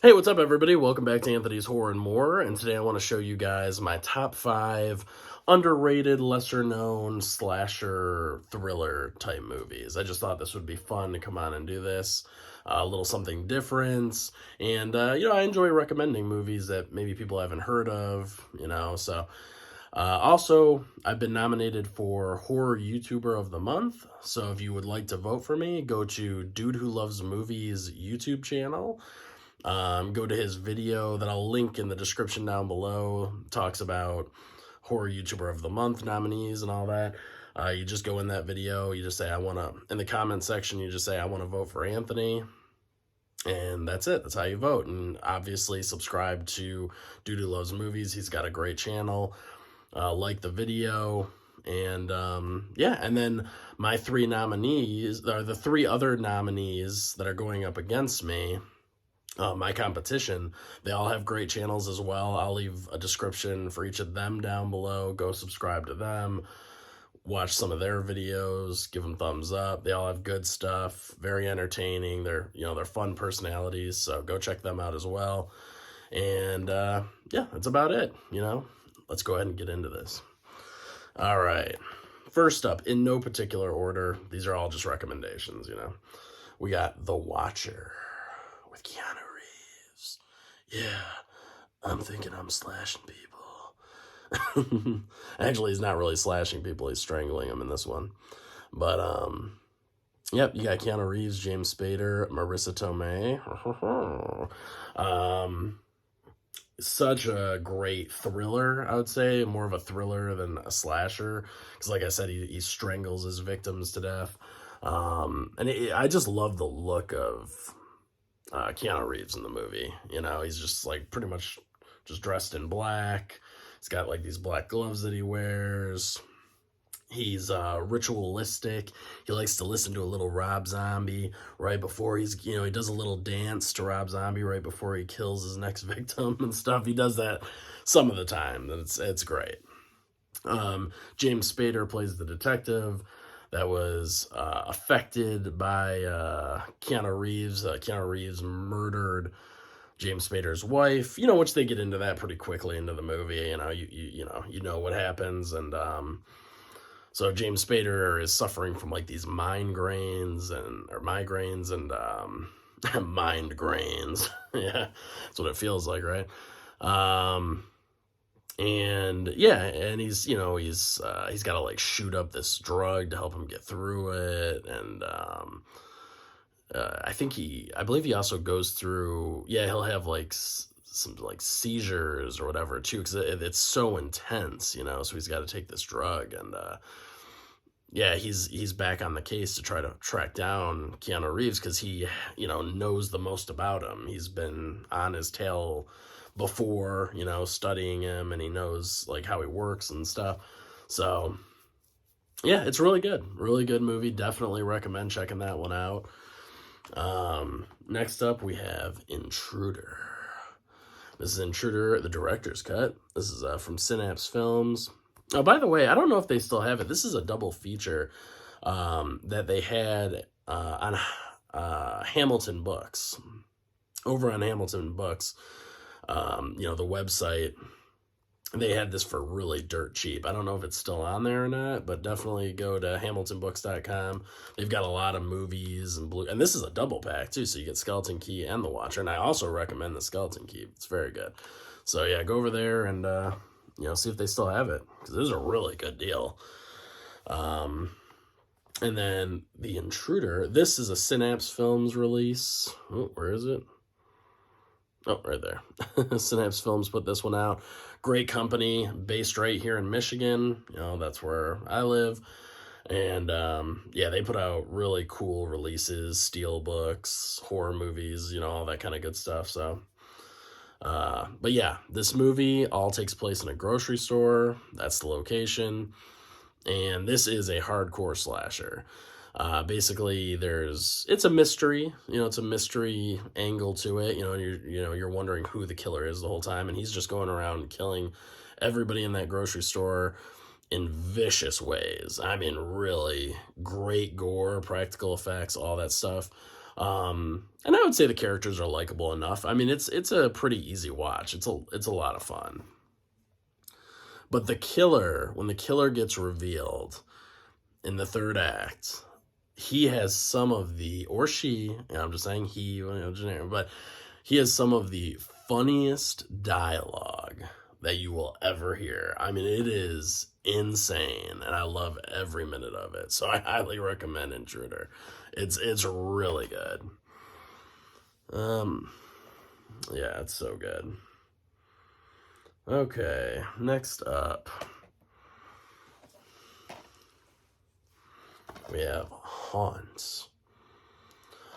Hey, what's up, everybody? Welcome back to Anthony's Horror and More. And today I want to show you guys my top 5 underrated, lesser known slasher thriller type movies. I just thought this would be fun to come on and do this. A little something different. And, I enjoy recommending movies that maybe people haven't heard of. Also, I've been nominated for Horror YouTuber of the Month. So if you would like to vote for me, go to Dude Who Loves Movies YouTube channel. Go to his video that I'll link in the description down below. Talks about Horror YouTuber of the Month nominees and all that. You just go in that video. You just say, in the comment section, you just say, I want to vote for Anthony. And that's it. That's how you vote. And obviously, subscribe to Dude Who Loves Movies. He's got a great channel. Like the video. And and then my 3 nominees, are the 3 other nominees that are going up against me. My competition, they all have great channels as well. I'll leave a description for each of them down below. Go subscribe to them, watch some of their videos, give them thumbs up. They all have good stuff, very entertaining. They're fun personalities, so go check them out as well. And that's about it. Let's go ahead and get into this. All right. First up, in no particular order, these are all just recommendations. We got The Watcher with Keanu Reeves. Yeah, I'm thinking I'm slashing people. Actually, he's not really slashing people. He's strangling them in this one. But, yep, you got Keanu Reeves, James Spader, Marissa Tomei. Such a great thriller, I would say. More of a thriller than a slasher. Because, like I said, he strangles his victims to death. I just love the look of Keanu Reeves in the movie. He's just like pretty much just dressed in black. He's got like these black gloves that he wears. He's ritualistic. He likes to listen to a little Rob Zombie right before he does a little dance to Rob Zombie right before he kills his next victim and stuff. He does that some of the time. It's great. James Spader plays the detective that was affected by Keanu Reeves. Keanu Reeves murdered James Spader's wife, which they get into that pretty quickly into the movie. You know what happens. And so James Spader is suffering from like these migraines and mind grains. Yeah, that's what it feels like, right? And he's got to like shoot up this drug to help him get through it. And I believe he also goes through, he'll have like some like seizures or whatever too, because it's so intense, so he's got to take this drug. And he's back on the case to try to track down Keanu Reeves because he knows the most about him. He's been on his tail before, studying him, and he knows like how he works and stuff. So yeah, it's really good movie. Definitely recommend checking that one out. Next up we have Intruder. This is Intruder, the director's cut. This is from Synapse Films. Oh, by the way, I don't know if they still have it. This is a double feature that they had on Hamilton Books. Over on Hamilton Books, the website, they had this for really dirt cheap. I don't know if it's still on there or not, but definitely go to hamiltonbooks.com. They've got a lot of movies and this is a double pack too, so you get Skeleton Key and The Watcher. And I also recommend the Skeleton Key. It's very good. So yeah, go over there and see if they still have it, because this is a really good deal. And then The Intruder. This is a Synapse Films release. Oh, where is it? Oh, right there. Synapse Films put this one out. Great company, based right here in Michigan. That's where I live. And they put out really cool releases, steel books, horror movies, all that kind of good stuff. So, but yeah, this movie all takes place in a grocery store. That's the location. And this is a hardcore slasher. Basically, it's a mystery. It's a mystery angle to it. You're wondering who the killer is the whole time, and he's just going around killing everybody in that grocery store in vicious ways. I mean, really great gore, practical effects, all that stuff. And I would say the characters are likable enough. I mean, it's a pretty easy watch. It's a lot of fun. But the killer, when the killer gets revealed in the third act, he has some of the, or she, and I'm just saying he, you know, generic, but he has some of the funniest dialogue that you will ever hear. I mean, it is insane, and I love every minute of it. So I highly recommend Intruder. It's really good. Yeah, it's so good. Okay, next up, we have Haunts.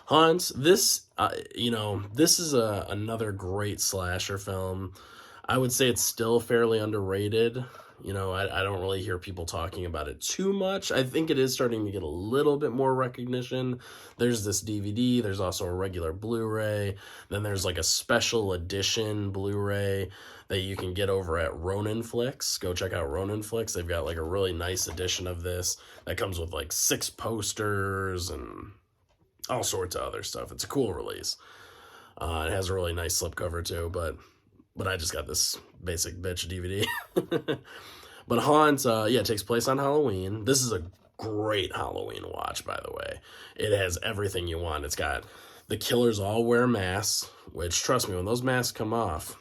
Haunts, this, this is another great slasher film. I would say it's still fairly underrated. I don't really hear people talking about it too much. I think it is starting to get a little bit more recognition. There's this DVD, there's also a regular Blu-ray, then there's like a special edition Blu-ray that you can get over at Ronin Flicks. Go check out Ronin Flicks. They've got like a really nice edition of this that comes with like 6 posters and all sorts of other stuff. It's a cool release. It has a really nice slipcover too, but I just got this basic bitch DVD. But Haunt, it takes place on Halloween. This is a great Halloween watch, by the way. It has everything you want. It's got the killers all wear masks, which, trust me, when those masks come off,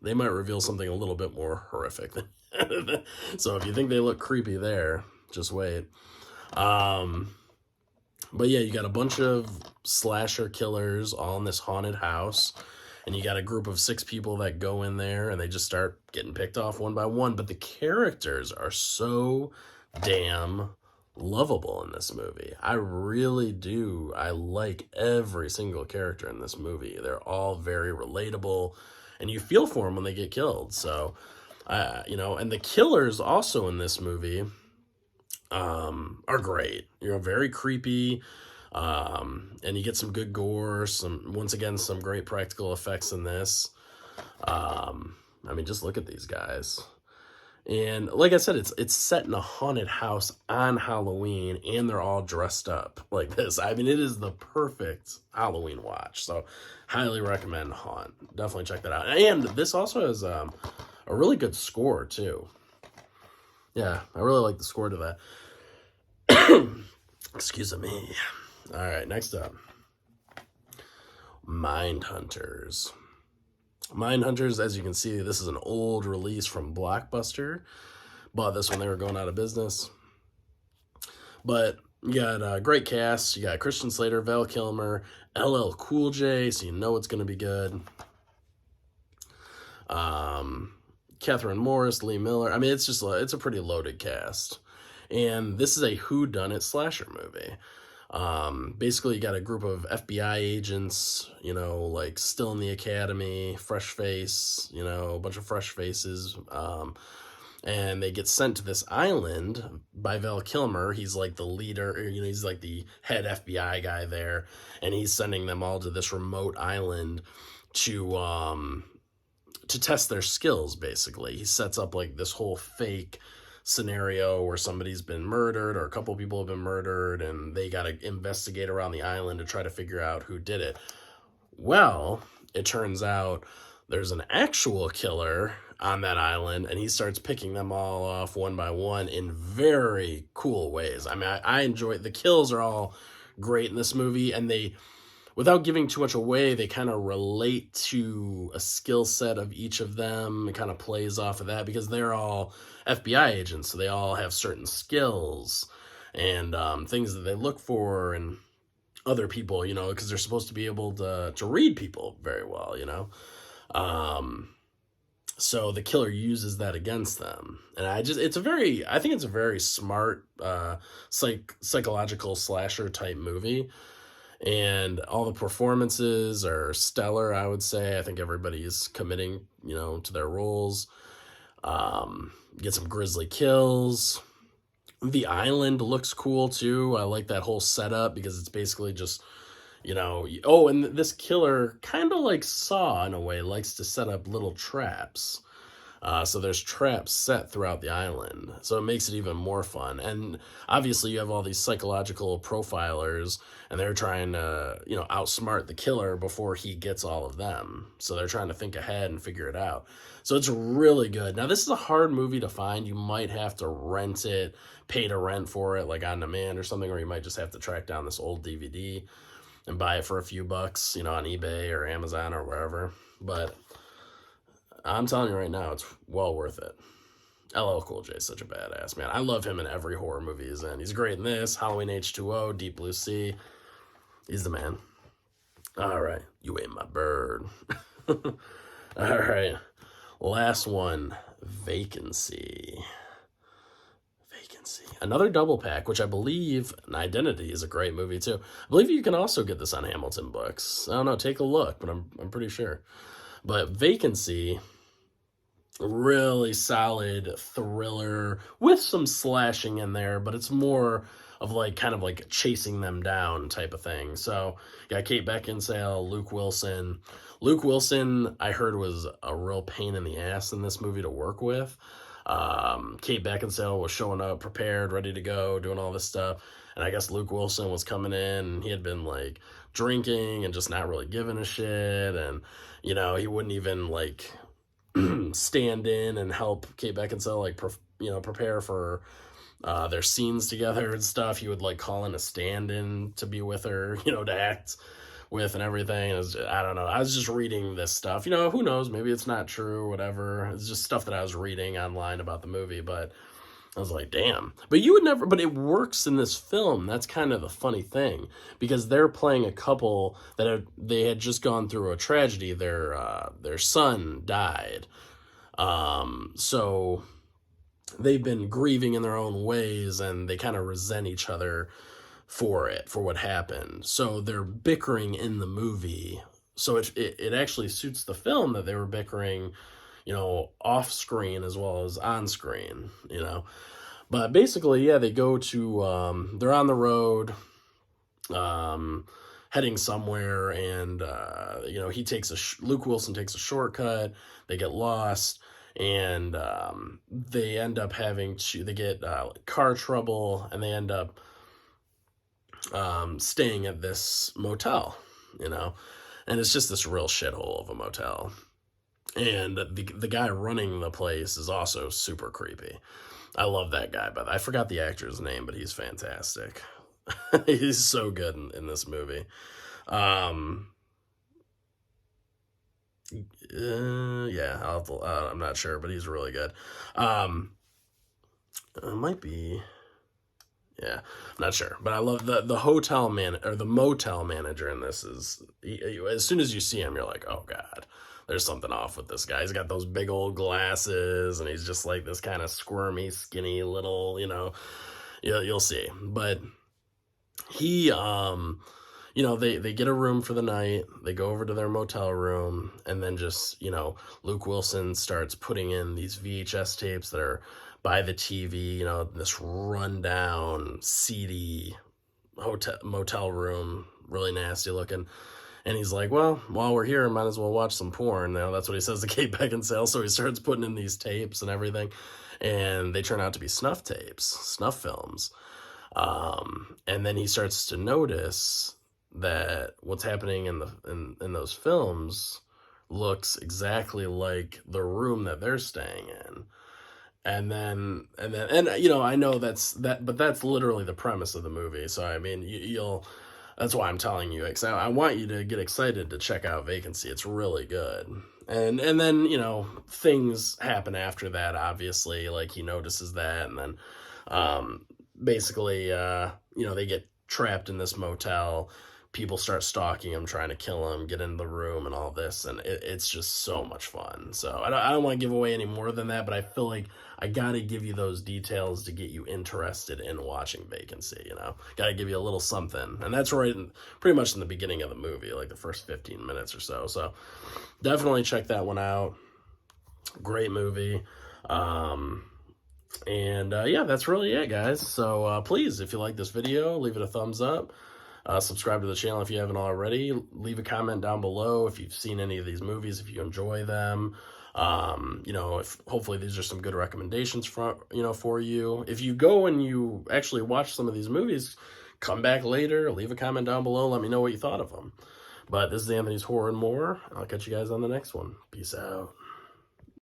they might reveal something a little bit more horrific. So if you think they look creepy there, just wait. But yeah, you got a bunch of slasher killers all in this haunted house. And you got a group of 6 people that go in there and they just start getting picked off one by one. But the characters are so damn lovable in this movie. I really do. I like every single character in this movie. They're all very relatable. And you feel for them when they get killed. So, and the killers also in this movie are great. Very creepy. And you get some good gore, once again, some great practical effects in this. Just look at these guys. And like I said, it's set in a haunted house on Halloween, and they're all dressed up like this. It is the perfect Halloween watch. So highly recommend Haunt. Definitely check that out. And this also has a really good score too. Yeah, I really like the score to that. Excuse me. All right, next up, Mindhunters. Mindhunters, as you can see, this is an old release from Blockbuster. Bought this when they were going out of business. But you got a great cast. You got Christian Slater, Val Kilmer, LL Cool J, so you know it's going to be good. Catherine Morris, Lee Miller. It's a pretty loaded cast. And this is a whodunit slasher movie. Basically, you got a group of FBI agents, still in the academy, fresh face, a bunch of fresh faces, and they get sent to this island by Val Kilmer. He's like the leader, he's like the head FBI guy there, and he's sending them all to this remote island to test their skills, basically. He sets up like this whole fake scenario where somebody's been murdered or a couple people have been murdered, and they got to investigate around the island to try to figure out who did it. Well, it turns out there's an actual killer on that island, and he starts picking them all off one by one in very cool ways. I enjoy it. The kills are all great in this movie, and they, without giving too much away, they kind of relate to a skill set of each of them. It kind of plays off of that because they're all FBI agents, so they all have certain skills and things that they look for and other people, because they're supposed to be able to read people very well, So the killer uses that against them. And I think it's a very smart psychological slasher type movie. And all the performances are stellar, I would say. I think everybody's committing, to their roles. Get some grisly kills. The island looks cool, too. I like that whole setup because it's basically just, and this killer, kind of like Saw in a way, likes to set up little traps. So there's traps set throughout the island. So it makes it even more fun. And obviously you have all these psychological profilers and they're trying to, outsmart the killer before he gets all of them. So they're trying to think ahead and figure it out. So it's really good. Now this is a hard movie to find. You might have to rent it, pay to rent for it, like on demand or something, or you might just have to track down this old DVD and buy it for a few bucks, on eBay or Amazon or wherever. But I'm telling you right now, it's well worth it. LL Cool J is such a badass, man. I love him in every horror movie he's in. He's great in this, Halloween H2O, Deep Blue Sea. He's the man. All right, you ate my bird. All right, last one, Vacancy. Another double pack, which I believe, Identity is a great movie too. I believe you can also get this on Hamilton Books. I don't know, take a look, but I'm pretty sure. But Vacancy, really solid thriller with some slashing in there, but it's more of kind of like chasing them down type of thing. So you got Kate Beckinsale, Luke Wilson. Luke Wilson, I heard, was a real pain in the ass in this movie to work with. Kate Beckinsale was showing up prepared, ready to go, doing all this stuff. And I guess Luke Wilson was coming in and he had been drinking and just not really giving a shit. And, he wouldn't even stand in and help Kate Beckinsale, prepare for their scenes together and stuff. He would call in a stand-in to be with her, to act with and everything. I don't know. I was just reading this stuff. Who knows? Maybe it's not true, whatever. It's just stuff that I was reading online about the movie, but I was like, damn. But you would never, but it works in this film. That's kind of the funny thing, because they're playing a couple they had just gone through a tragedy. Their son died. So they've been grieving in their own ways, and they kind of resent each other for what happened. So they're bickering in the movie. So it actually suits the film that they were bickering, off screen as well as on screen, But basically, yeah, they go to, they're on the road, heading somewhere, and, Luke Wilson takes a shortcut, they get lost, and they end up they get car trouble, and they end up staying at this motel, and it's just this real shithole of a motel. And the guy running the place is also super creepy. I love that guy, but I forgot the actor's name, but he's fantastic. He's so good in this movie. Yeah, I'm not sure, but he's really good. It might be. Yeah, I'm not sure, but I love the hotel the motel manager in this. As soon as you see him, you're like, oh god, there's something off with this guy. He's got those big old glasses, and he's just this kind of squirmy, skinny little, you'll see. But he, they get a room for the night. They go over to their motel room, and then just, Luke Wilson starts putting in these VHS tapes that are by the TV, this rundown, seedy motel room, really nasty looking. And he's like, well, while we're here, might as well watch some porn. That's what he says to Kate Beckinsale. So he starts putting in these tapes and everything. And they turn out to be snuff tapes, snuff films. And then he starts to notice that what's happening in those films looks exactly like the room that they're staying in. And I know but that's literally the premise of the movie. So, I mean, that's why I'm telling you, because I want you to get excited to check out Vacancy. It's really good. And then, things happen after that, obviously, he notices that. And then, basically, they get trapped in this motel. People start stalking him, trying to kill him, get into the room and all this. And it's just so much fun. So I don't want to give away any more than that, but I feel like I got to give you those details to get you interested in watching Vacancy, Got to give you a little something. And that's pretty much in the beginning of the movie, the first 15 minutes or so. So definitely check that one out. Great movie. Yeah, that's really it, guys. So please, if you like this video, leave it a thumbs up. Subscribe to the channel if you haven't already. Leave a comment down below if you've seen any of these movies, if you enjoy them. If hopefully these are some good recommendations for you. If you go and you actually watch some of these movies, come back later, leave a comment down below, let me know what you thought of them. But this is Anthony's Horror and More. I'll catch you guys on the next one. Peace out.